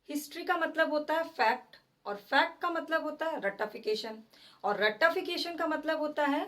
History का मतलब होता है फैक्ट, और फैक्ट का मतलब होता है रट्टाफिकेशन, और रट्टाफिकेशन का मतलब होता है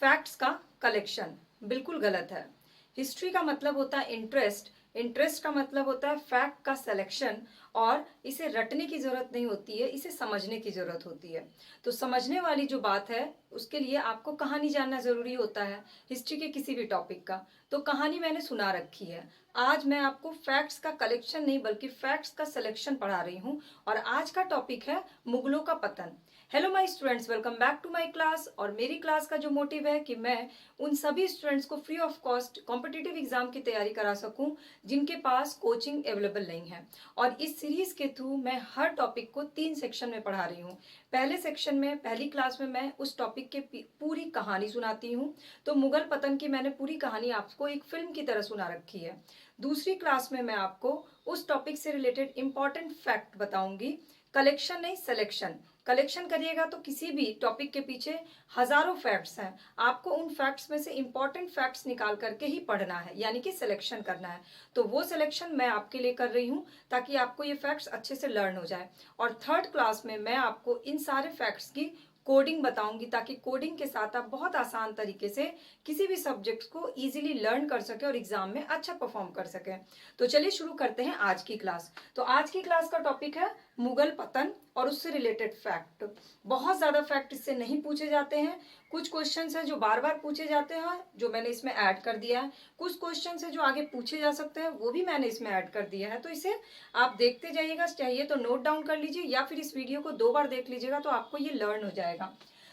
फैक्ट्स का कलेक्शन। बिल्कुल गलत है। हिस्ट्री का मतलब होता है इंटरेस्ट, इंटरेस्ट का मतलब होता है फैक्ट का सिलेक्शन, और इसे रटने की जरूरत नहीं होती है, इसे समझने की जरूरत होती है। तो समझने वाली जो बात है उसके लिए आपको कहानी जानना जरूरी होता है, हिस्ट्री के किसी भी टॉपिक का। तो कहानी मैंने सुना रखी है। आज मैं आपको फैक्ट्स का कलेक्शन नहीं बल्कि फैक्ट्स का सिलेक्शन पढ़ा रही हूँ, और आज का टॉपिक है मुगलों का पतन। Hello my students, welcome back to my class. और मेरी क्लास का जो मोटिव है कि मैं उन सभी स्टूडेंट्स को free of cost competitive exam की तैयारी करा सकूं जिनके पास कोचिंग अवेलेबल नहीं है। और इस सीरीज के थ्रू मैं हर टॉपिक को 3 सेक्शन में पढ़ा रही हूँ। पहले सेक्शन में, पहली क्लास में मैं उस टॉपिक के पूरी कहानी सुनाती हूँ। तो मुगल पतन की मैंने पूरी कहानी आपको एक फिल्म की तरह सुना रखी है। दूसरी क्लास में मैं आपको उस टॉपिक से रिलेटेड इंपॉर्टेंट फैक्ट बताऊंगी, कलेक्शन नहीं सिलेक्शन। कलेक्शन करिएगा तो किसी भी टॉपिक के पीछे हजारों फैक्ट्स हैं, आपको उन फैक्ट्स में से इंपॉर्टेंट फैक्ट्स निकाल करके ही पढ़ना है, यानी कि सिलेक्शन करना है। तो वो सिलेक्शन मैं आपके लिए कर रही हूँ ताकि आपको ये फैक्ट्स अच्छे से लर्न हो जाए। और थर्ड क्लास में मैं आपको इन सारे फैक्ट्स की कोडिंग बताऊंगी ताकि कोडिंग के साथ आप बहुत आसान तरीके से किसी भी सब्जेक्ट को इजीली लर्न कर सके और एग्जाम में अच्छा परफॉर्म कर सके। तो चलिए शुरू करते हैं आज की क्लास। तो आज की क्लास का टॉपिक है मुगल पतन और उससे रिलेटेड फैक्ट। बहुत ज्यादा फैक्ट इससे नहीं पूछे जाते हैं। कुछ क्वेश्चंस हैं जो बार बार पूछे जाते हैं, जो मैंने इसमें ऐड कर दिया है। कुछ क्वेश्चंस हैं जो आगे पूछे जा सकते हैं, वो भी मैंने इसमें ऐड कर दिया है। तो इसे आप देखते जाइएगा, चाहिए तो नोट डाउन कर लीजिए या फिर इस वीडियो को 2 बार देख लीजिएगा तो आपको ये लर्न हो जाएगा।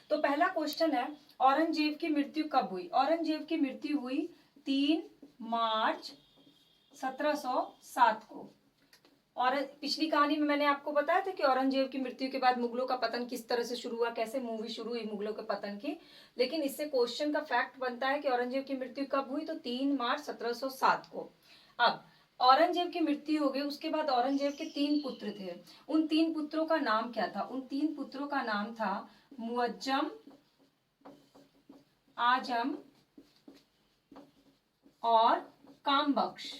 तो पहला क्वेश्चन है, औरंगजेब की मृत्यु कब हुई? औरंगजेब की मृत्यु हुई 3 मार्च 1707 को। और पिछली कहानी में मैंने आपको बताया था कि औरंगजेब की मृत्यु के बाद मुगलों का पतन किस तरह से शुरू हुआ, कैसे मूवी शुरू हुई मुगलों के पतन की। लेकिन इससे क्वेश्चन का फैक्ट बनता है कि औरंगजेब की मृत्यु कब हुई, तो 3 मार्च 1707 को। अब औरंगजेब की मृत्यु हो गई, उसके बाद औरंगजेब के 3 पुत्र थे। उन 3 पुत्रों का नाम क्या था? उन 3 पुत्रों का नाम था मुअज्जम, आजम और कामबख्श।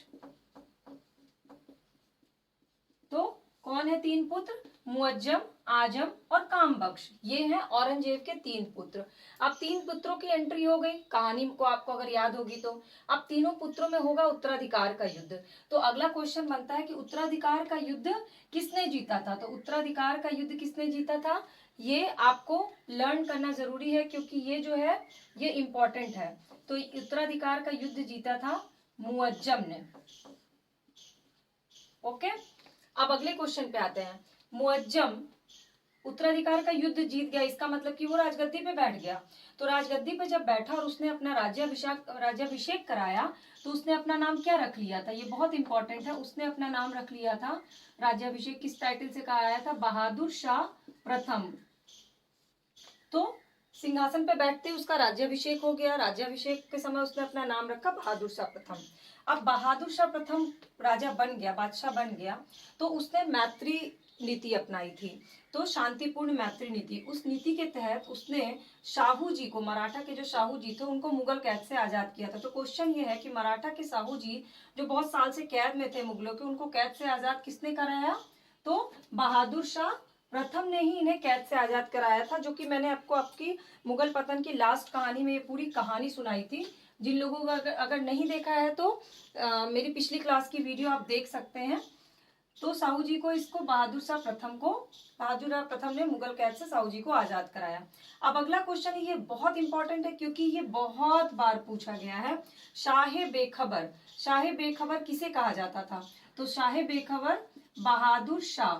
तो कौन है 3 पुत्र? मुअज्जम, आजम और कामबख्श। ये हैं औरंगजेब के 3 पुत्र। अब 3 पुत्रों की एंट्री हो गई, कहानी को आपको अगर याद होगी तो। अब तीनों पुत्रों में होगा उत्तराधिकार का युद्ध। तो अगला क्वेश्चन बनता है कि उत्तराधिकार का युद्ध किसने जीता था? तो उत्तराधिकार का युद्ध किसने जीता था, ये आपको लर्न करना जरूरी है क्योंकि ये जो है ये इंपॉर्टेंट है। तो उत्तराधिकार का युद्ध जीता था मुअज्जम ने। ओके, अब अगले क्वेश्चन पे आते हैं। मुअज्जम उत्तराधिकार का युद्ध जीत गया, इसका मतलब कि वो राजगद्दी पे बैठ गया। तो राजगद्दी पे जब बैठा और उसने अपना राज्याभिषेक कराया तो उसने अपना नाम क्या रख लिया था? ये बहुत इंपॉर्टेंट है। उसने अपना नाम रख लिया था, राज्याभिषेक किस टाइटल से कराया था? बहादुर शाह प्रथम। तो सिंहासन पे बैठते ही उसका राज्याभिषेक हो गया। राज्याभिषेक के समय उसने अपना नाम रखा बहादुर शाह प्रथम। अब बहादुर शाह प्रथम राजा बन गया, बादशाह बन गया, तो उसने मैत्री नीति अपनाई थी। तो शांतिपूर्ण मैत्री नीति, उस नीति के तहत उसने शाहू जी को, मराठा के जो शाहू जी थे उनको मुगल कैद से आजाद किया था। तो क्वेश्चन ये है कि मराठा के शाहू जी जो बहुत साल से कैद में थे मुगलों के, उनको कैद से आजाद किसने कराया? तो बहादुर शाह प्रथम ने ही इन्हें कैद से आजाद कराया था, जो कि मैंने आपको आपकी मुगल पतन की लास्ट कहानी में ये पूरी कहानी सुनाई थी। जिन लोगों को अगर नहीं देखा है तो मेरी पिछली क्लास की वीडियो आप देख सकते हैं। तो साहू जी को, इसको बहादुर शाह प्रथम ने मुगल कैद से साहू जी को आजाद कराया। अब अगला क्वेश्चन ये बहुत इंपॉर्टेंट है क्योंकि ये बहुत बार पूछा गया है। शाहे बेखबर, शाहे बेखबर किसे कहा जाता था? तो शाहे बेखबर बहादुर शाह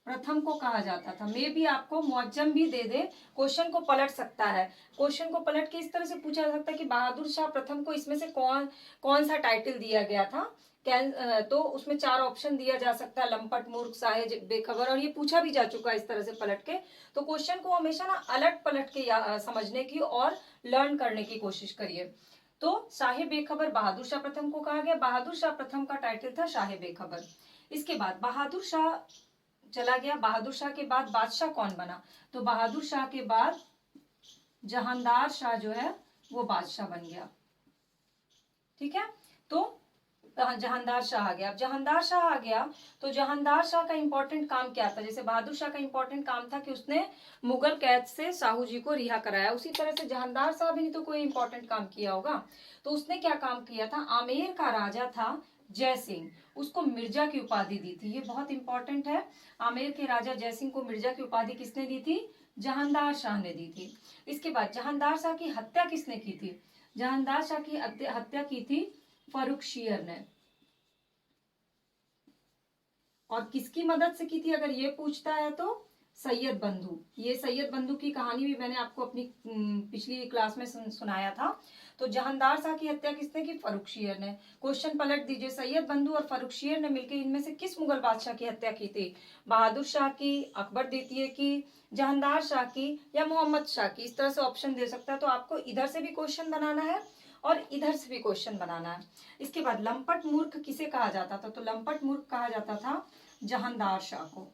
प्रथम को कहा जाता था। मे भी आपको मुअज्जम भी दे दे, क्वेश्चन को पलट सकता है। क्वेश्चन को पलट के इस तरह से पूछा जा सकता है कि बहादुर शाह प्रथम को इसमें से कौन सा टाइटल दिया गया था? तो उसमें 4 ऑप्शन दिया जा सकता है, लंपट, मूर्ख, साहे बेखबर, और ये पूछा भी जा चुका है इस तरह से पलट के। तो क्वेश्चन को हमेशा ना अलट पलट के समझने की और लर्न करने की कोशिश करिए। तो शाहे बेखबर बहादुर शाह प्रथम को कहा गया। बहादुर शाह प्रथम का टाइटल था शाहे बेखबर। इसके बाद बहादुर शाह चला गया। बहादुर शाह के बाद बादशाह कौन बना? तो बहादुर शाह के बाद जहांदार शाह जो है वो बादशाह बन गया। ठीक है, तो जहांदार शाह आ गया। अब जहांदार शाह आ गया तो जहांदार शाह का इंपॉर्टेंट काम क्या था? जैसे बहादुर शाह का इंपॉर्टेंट काम था कि उसने मुगल कैद से शाहू जी को रिहा कराया, उसी तरह से जहांदार शाह भी नहीं तो कोई इंपॉर्टेंट काम किया होगा। तो उसने क्या काम किया था? आमेर का राजा था जय सिंह, उसको मिर्जा की उपाधि दी थी। ये बहुत इंपॉर्टेंट है। आमेर के राजा जय सिंह को मिर्जा की उपाधि किसने दी थी? जहांदार शाह ने दी थी। इसके बाद जहांदार शाह की हत्या किसने की थी? जहांदार शाह की हत्या की थी फर्रुखशियर ने। और किसकी मदद से की थी अगर ये पूछता है तो? सैयद बंधु। ये सैयद बंधु की कहानी भी मैंने आपको अपनी पिछली क्लास में सुनाया था। तो जहांदार शाह की हत्या किसने की? फर्रुखशियर ने। क्वेश्चन पलट दीजिए, सैयद बंधु और फर्रुखशियर ने मिलकर इनमें से किस मुगल बादशाह की हत्या की थी? बहादुर शाह की, अकबर द्वितीय की, जहांदार शाह की, या मोहम्मद शाह की? इस तरह से ऑप्शन दे सकता है। तो आपको इधर से भी क्वेश्चन बनाना है और इधर से भी क्वेश्चन बनाना है। इसके बाद लंपट मूर्ख किसे कहा जाता था? तो लंपट मूर्ख कहा जाता था जहांदार शाह को।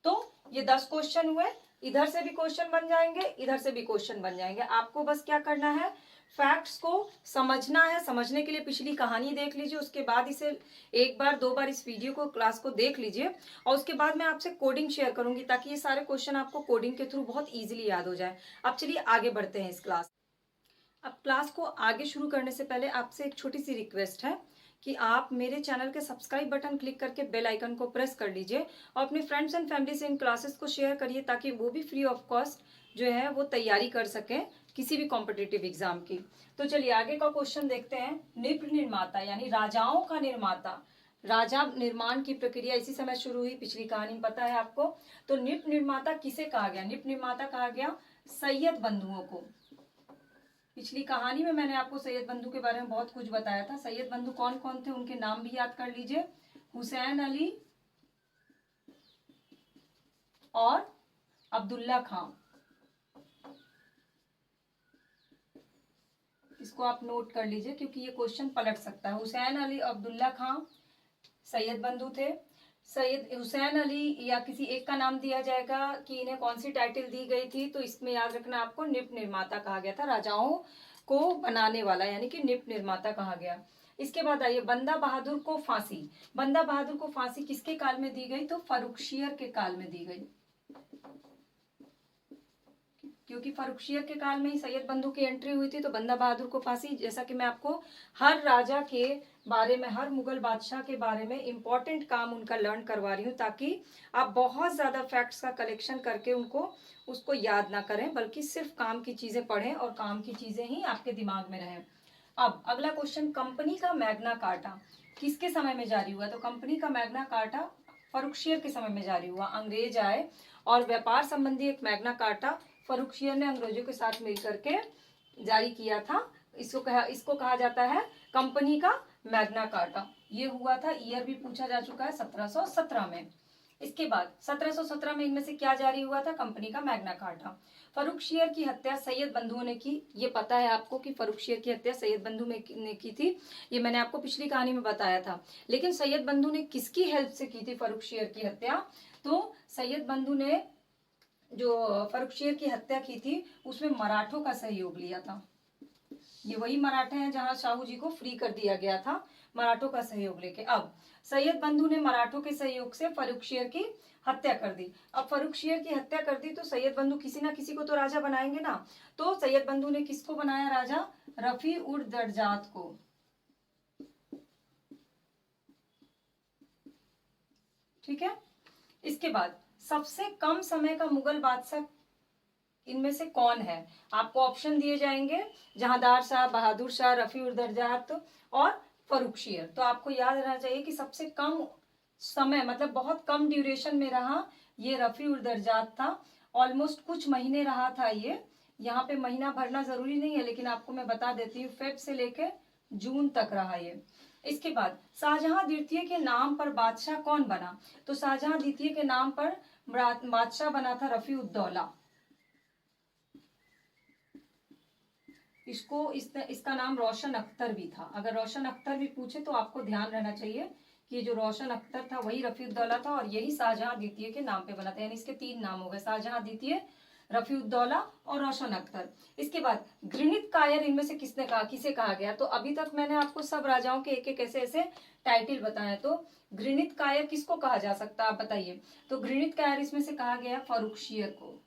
तो ये 10 क्वेश्चन हुए। इधर से भी क्वेश्चन बन जाएंगे, इधर से भी क्वेश्चन बन जाएंगे। आपको बस क्या करना है? फैक्ट्स को समझना है। समझने के लिए पिछली कहानी देख लीजिए, उसके बाद इसे एक बार 2 बार इस वीडियो को, क्लास को देख लीजिए, और उसके बाद मैं आपसे कोडिंग शेयर करूंगी ताकि ये सारे क्वेश्चन आपको कोडिंग के थ्रू बहुत इजीली याद हो जाए। अब चलिए आगे बढ़ते हैं इस क्लास। अब क्लास को आगे शुरू करने से पहले आपसे एक छोटी सी रिक्वेस्ट है कि आप मेरे चैनल के सब्सक्राइब बटन क्लिक करके बेल आइकन को प्रेस कर लीजिए और अपने फ्रेंड्स एंड फैमिली से इन क्लासेस को शेयर करिए ताकि वो भी फ्री ऑफ कॉस्ट जो है वो तैयारी कर सकें किसी भी कॉम्पिटिटिव एग्जाम की। तो चलिए आगे का क्वेश्चन देखते हैं। निप निर्माता यानी राजाओं का निर्माता, राजा निर्माण की प्रक्रिया इसी समय शुरू हुई, पिछली कहानी पता है आपको। तो निप निर्माता किसे कहा गया? निप निर्माता कहा गया सैयद बंधुओं को। पिछली कहानी में मैंने आपको सैयद बंधु के बारे में बहुत कुछ बताया था। सैयद बंधु कौन कौन थे उनके नाम भी याद कर लीजिए। हुसैन अली और अब्दुल्ला खां। इसको आप नोट कर लीजिए क्योंकि ये क्वेश्चन पलट सकता है। हुसैन अली, अब्दुल्ला खां सैयद बंधु थे। सैयद हुसैन अली या किसी एक का नाम दिया जाएगा कि इन्हें कौन सी टाइटल दी गई थी, तो इसमें याद रखना आपको निप निर्माता कहा गया था, राजाओं को बनाने वाला यानी कि निप निर्माता कहा गया। इसके बाद आइए बंदा बहादुर को फांसी। बंदा बहादुर को फांसी किसके काल में दी गई? तो फर्रुखशियर के काल में दी गई, क्योंकि फर्रुखशियर के काल में ही सैयद बंधु की एंट्री हुई थी। तो बंदा बहादुर को फांसी, जैसा कि मैं आपको हर राजा के बारे में, हर मुगल बादशाह के बारे में इंपॉर्टेंट काम उनका लर्न करवा रही हूँ ताकि आप बहुत ज्यादा फैक्ट्स का कलेक्शन करके उसको याद ना करें, बल्कि सिर्फ काम की चीजें पढ़ें और काम की चीजें ही आपके दिमाग में रहें। अब अगला क्वेश्चन, कंपनी का मैग्ना कार्टा किसके समय में जारी हुआ? तो कंपनी का मैग्ना कार्टा फर्रुखशियर के समय में जारी हुआ। अंग्रेज आए और व्यापार संबंधी एक मैग्ना कार्टा फर्रुखशियर ने अंग्रेजों के साथ मिलकर के जारी किया था। इसको कहा जाता है कंपनी का मैग्ना कार्टा। ये हुआ था, ईयर भी पूछा जा चुका है, 1717 में। इसके बाद 1717 में इनमें से क्या जारी हुआ था? कंपनी का मैग्ना कार्टा। फर्रुखशियर की हत्या सैयद बंधुओं ने की। ये पता है आपको कि फर्रुखशियर की हत्या सैयद बंधु ने की थी, ये मैंने आपको पिछली कहानी में बताया था। लेकिन सैयद बंधु ने किसकी हेल्प से की थी फर्रुखशियर की हत्या? तो सैयद बंधु ने जो फर्रुखशियर की हत्या की थी उसमें मराठों का सहयोग लिया था। ये वही मराठे हैं जहां शाहू जी को फ्री कर दिया गया था, मराठों का सहयोग लेके। अब सैयद बंधु ने मराठों के सहयोग से फर्रुखशियर की हत्या कर दी। अब फर्रुखशियर की हत्या कर दी तो सैयद बंधु किसी ना किसी को तो राजा बनाएंगे ना। तो सैयद बंधु ने किसको बनाया राजा? रफी उर दर्जात को। ठीक है। इसके बाद सबसे कम समय का मुगल बादशाह इनमें से कौन है? आपको ऑप्शन दिए जाएंगे, जहांदार शाह, बहादुर शाह, रफी उर दर्जात और फर्रुखशियर। तो आपको याद रहना चाहिए कि सबसे कम समय मतलब बहुत कम ड्यूरेशन में रहा ये रफी उर दर्जात था। ऑलमोस्ट कुछ महीने रहा था ये। यहाँ पे महीना भरना जरूरी नहीं है, लेकिन आपको मैं बता देती हूँ, फेब से लेके जून तक रहा ये। इसके बाद शाहजहां द्वितीय के नाम पर बादशाह कौन बना? तो शाहजहां द्वितीय के नाम पर बादशाह बना था रफी उद्दौला। इसका नाम रोशन अख्तर भी था। अगर रोशन अख्तर भी पूछे तो आपको ध्यान रहना चाहिए कि जो रोशन अख्तर था वही रफी उद्दौला था और यही शाहजहां द्वितीय के नाम पे बना था। यानी इसके 3 नाम हो गए, शाहजहां द्वितीय, रफीउद्दौला और रोशन अख्तर। इसके बाद घृणित कायर इनमें से किसने कहा, किसे कहा गया? तो अभी तक मैंने आपको सब राजाओं के एक एक ऐसे ऐसे टाइटल बताए। तो घृणित कायर किसको कहा जा सकता है, आप बताइए। तो घृणित कायर इसमें से कहा गया फर्रुखशियर को।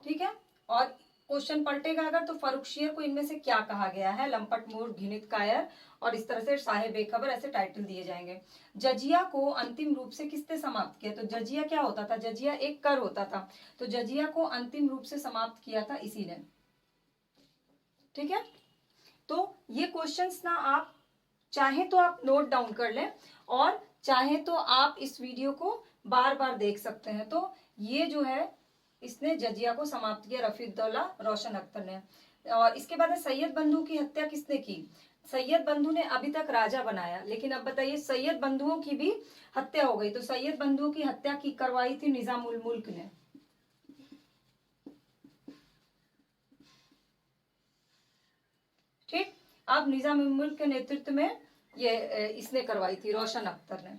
ठीक है, और क्वेश्चन पलटेगा अगर तो फर्रुखशियर को इनमें से क्या कहा गया है? लंपट, मूर्ख, घृणित कायर और इस तरह से साहेब बेखबर, ऐसे टाइटल दिए जाएंगे। जजिया को अंतिम रूप से किसने समाप्त किया? तो जजिया क्या होता था? जजिया एक कर होता था, तो जजिया को अंतिम रूप से समाप्त किया था इसी ने। ठीक है, तो ये क्वेश्चंस ना आप चाहे तो आप नोट डाउन कर लें और चाहे तो आप इस वीडियो को बार बार देख सकते हैं। तो ये जो है इसने जजिया को समाप्त किया, रफीउद्दौला रोशन अख्तर ने। और इसके बाद सैयद बंधु की हत्या किसने की? सैयद बंधु ने अभी तक राजा बनाया, लेकिन अब बताइए सैयद बंधुओं की भी हत्या हो गई। तो सैयद बंधुओं की हत्या की करवाई थी निजाम उल मुल्क ने। ठीक, अब निजाम उल मुल्क के नेतृत्व में ये इसने करवाई थी, रोशन अख्तर ने।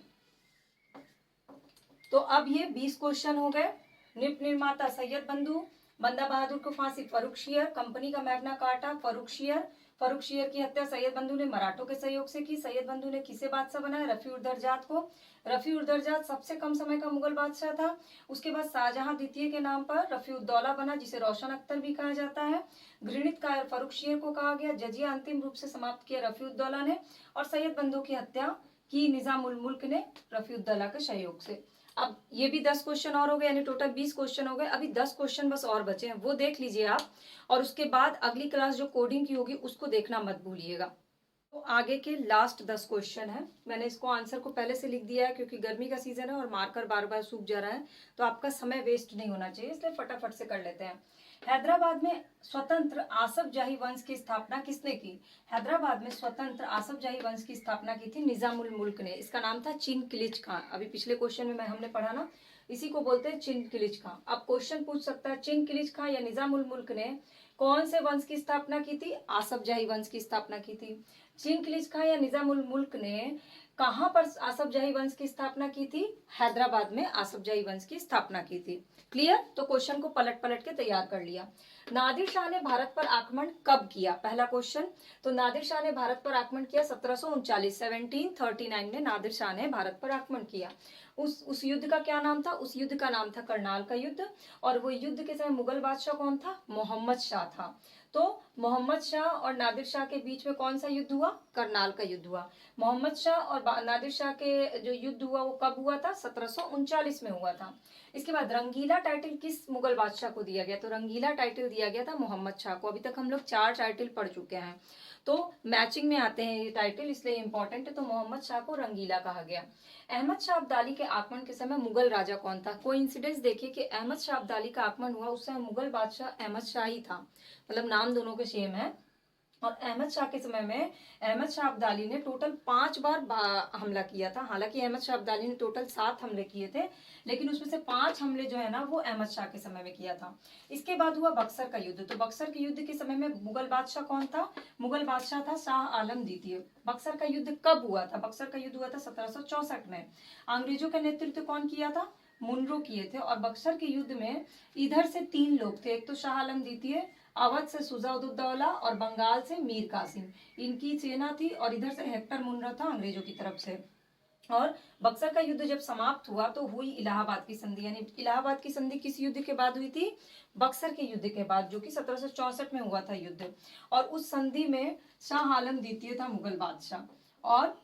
तो अब ये 20 क्वेश्चन हो गए। निप निर्माता सैयद बंधु, बंदा बहादुर को फांसी फर्रुखशियर, कंपनी का मैग्ना कार्टा फर्रुखशियर, फर्रुखशियर की हत्या सैयद बंधु ने मराठों के सहयोग से की। सैयद बंधु ने किसे बादशाह बनाया? रफी-उद-दरजात को। रफी-उद-दरजात सबसे कम समय का मुगल बादशाह था। उसके बाद शाहजहां द्वितीय के नाम पर रफी-उद-दौला बना, जिसे रोशन अख्तर भी कहा जाता है। घृणित कायर फर्रुखशियर को कहा गया। जजिया अंतिम रूप से समाप्त किया रफी-उद-दौला ने, और सैयद बंधु की हत्या की निजाम उल मुल्क ने रफी-उद-दौला के सहयोग से। अब ये भी 10 क्वेश्चन और हो गए, यानी टोटल 20 क्वेश्चन हो गए। अभी 10 क्वेश्चन बस और बचे हैं, वो देख लीजिए आप, और उसके बाद अगली क्लास जो कोडिंग की होगी उसको देखना मत भूलिएगा। तो आगे के लास्ट 10 क्वेश्चन है। मैंने इसको आंसर को पहले से लिख दिया है क्योंकि गर्मी का सीजन है और मार्कर बार बार सूख जा रहा है, तो आपका समय वेस्ट नहीं होना चाहिए, इसलिए फटाफट से कर लेते हैं। हैदराबाद में स्वतंत्र आसफ जाही वंश की स्थापना किसने की? हैदराबाद में स्वतंत्र आसफ जाही वंश की स्थापना की थी निजाम उल मुल्क ने। इसका नाम था चिनकिलिच खां। अभी पिछले क्वेश्चन में हमने पढ़ा ना, इसी को बोलते हैं चिनकिलिच खां। अब क्वेश्चन पूछ सकता है चिनकिलिच खां या निजाम उल मुल्क ने कौन से वंश की स्थापना की थी? आसफ जाही वंश की स्थापना की थी। चिनकिलिच खां या निजाम उल मुल्क ने कहां पर आसफ जाही वंश की स्थापना की थी? हैदराबाद में आसफ जाही वंश की स्थापना की थी। क्लियर? तो क्वेश्चन को पलट पलट के तैयार कर लिया। नादिर शाह ने भारत पर आक्रमण कब किया? पहला क्वेश्चन, तो नादिर शाह ने भारत पर आक्रमण किया 1739, 1739 में नादिर शाह ने भारत पर आक्रमण किया। उस युद्ध का क्या नाम था? उस युद्ध का नाम था करनाल का युद्ध। और वो युद्ध के समय मुगल बादशाह कौन था? मोहम्मद शाह था। तो मोहम्मद शाह और नादिर शाह के बीच में कौन सा युद्ध हुआ? करनाल का युद्ध हुआ। मोहम्मद शाह और नादिर शाह के जो युद्ध हुआ वो कब हुआ था? 1739 में हुआ था। इसके बाद रंगीला टाइटल किस मुगल बादशाह को दिया गया? तो रंगीला टाइटल दिया गया था मोहम्मद शाह को। अभी तक हम लोग 4 टाइटल पढ़ चुके हैं, तो मैचिंग में आते हैं ये टाइटल, इसलिए इंपॉर्टेंट है। तो मोहम्मद शाह को रंगीला कहा गया। अहमद शाह अब्दाली के आक्रमण के समय मुगल राजा कौन था? कोइंसिडेंस देखिए कि अहमद शाह अब्दाली का आक्रमण हुआ उस समय मुगल बादशाह अहमद शाह ही था, मतलब नाम दोनों के सेम है। और अहमद शाह के समय में अहमद शाह अब्दाली ने टोटल 5 बार हमला किया था। हालांकि अहमद शाह अब्दाली ने टोटल 7 हमले किए थे, लेकिन उसमें से 5 हमले जो है ना वो अहमद शाह के समय में किया था। इसके बाद हुआ बक्सर का युद्ध। तो बक्सर के युद्ध के समय में मुगल बादशाह कौन था? मुगल बादशाह था शाह आलम द्वितीय। बक्सर का युद्ध कब हुआ था? बक्सर का युद्ध हुआ था 1764 में। अंग्रेजों का नेतृत्व कौन किया था? मुनरो किए थे। और बक्सर के युद्ध में इधर से 3 लोग थे, एक तो शाह आलम द्वितीय, अवध से सुजाउद्दौला और बंगाल से मीर कासिम, इनकी सेना थी। और इधर से हेक्टर मुनरो था अंग्रेजों की तरफ से। और बक्सर का युद्ध जब समाप्त हुआ तो हुई इलाहाबाद की संधि। यानी इलाहाबाद की संधि किस युद्ध के बाद हुई थी? बक्सर के युद्ध के बाद, जो कि 1764 में हुआ था युद्ध। और उस संधि में शाह आलम द्वितीय था मुगल बादशाह। और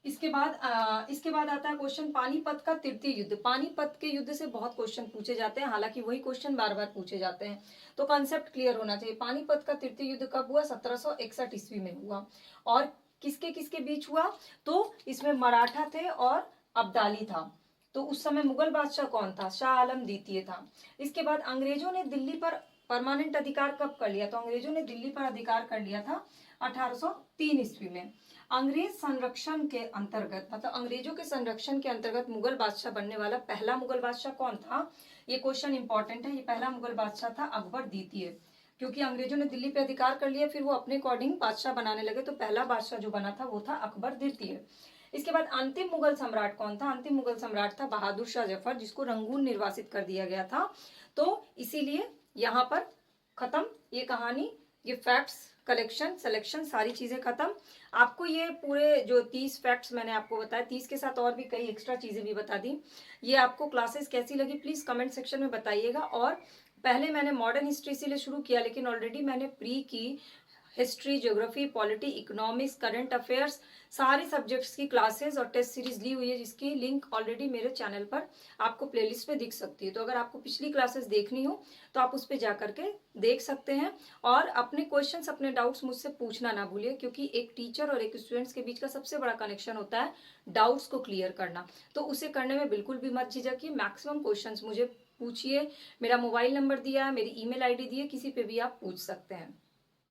इसके बाद आता है क्वेश्चन पानीपत का तृतीय युद्ध। पानीपत के युद्ध से बहुत क्वेश्चन पूछे जाते हैं, हालांकि वही क्वेश्चन बार बार पूछे जाते हैं, तो कॉन्सेप्ट क्लियर होना चाहिए। पानीपत का तृतीय युद्ध कब हुआ? 1761 ईस्वी में हुआ। और किसके किसके बीच हुआ? तो इसमें मराठा थे और अब्दाली था। तो उस समय मुगल बादशाह कौन था? शाह आलम द्वितीय था। इसके बाद अंग्रेजों ने दिल्ली पर परमानेंट अधिकार कब कर लिया? तो अंग्रेजों ने दिल्ली पर अधिकार कर लिया था 1803 ईस्वी में। अंग्रेज संरक्षण के अंतर्गत, मतलब अंग्रेजों के संरक्षण के अंतर्गत मुगल बादशाह बनने वाला पहला मुगल बादशाह कौन था? ये क्वेश्चन इंपॉर्टेंट है। ये पहला मुगल बादशाह था अकबर द्वितीय। क्योंकि अंग्रेजों ने दिल्ली पे अधिकार कर लिया, फिर वो अपने अकॉर्डिंग बादशाह बनाने लगे, तो पहला बादशाह जो बना था वो था अकबर द्वितीय। इसके बाद अंतिम मुगल सम्राट कौन था? अंतिम मुगल सम्राट था बहादुर शाह जफर, जिसको रंगून निर्वासित कर दिया गया था। तो इसीलिए यहाँ पर खत्म ये कहानी, ये फैक्ट्स कलेक्शन सिलेक्शन सारी चीजें खत्म। आपको ये पूरे जो 30 फैक्ट्स मैंने आपको बताया, 30 के साथ और भी कई एक्स्ट्रा चीजें भी बता दी। ये आपको क्लासेस कैसी लगी प्लीज कमेंट सेक्शन में बताइएगा। और पहले मैंने मॉडर्न हिस्ट्री इसीलिए शुरू किया, लेकिन ऑलरेडी मैंने प्री की history, geography, polity, economics, current affairs सारे सब्जेक्ट्स की क्लासेस और टेस्ट सीरीज ली हुई है, जिसकी लिंक ऑलरेडी मेरे चैनल पर आपको प्लेलिस्ट पे दिख सकती है। तो अगर आपको पिछली क्लासेस देखनी हो तो आप उस पर जा करके देख सकते हैं। और अपने क्वेश्चंस, अपने डाउट्स मुझसे पूछना ना भूलिए, क्योंकि एक टीचर और एक स्टूडेंट्स के बीच का सबसे बड़ा कनेक्शन होता है डाउट्स को क्लियर करना। तो उसे करने में बिल्कुल भी मत झिझकिए, मैक्सिमम क्वेश्चंस मुझे पूछिए। मेरा मोबाइल नंबर दिया है, मेरी ईमेल आईडी दी है, किसी पे भी आप पूछ सकते हैं।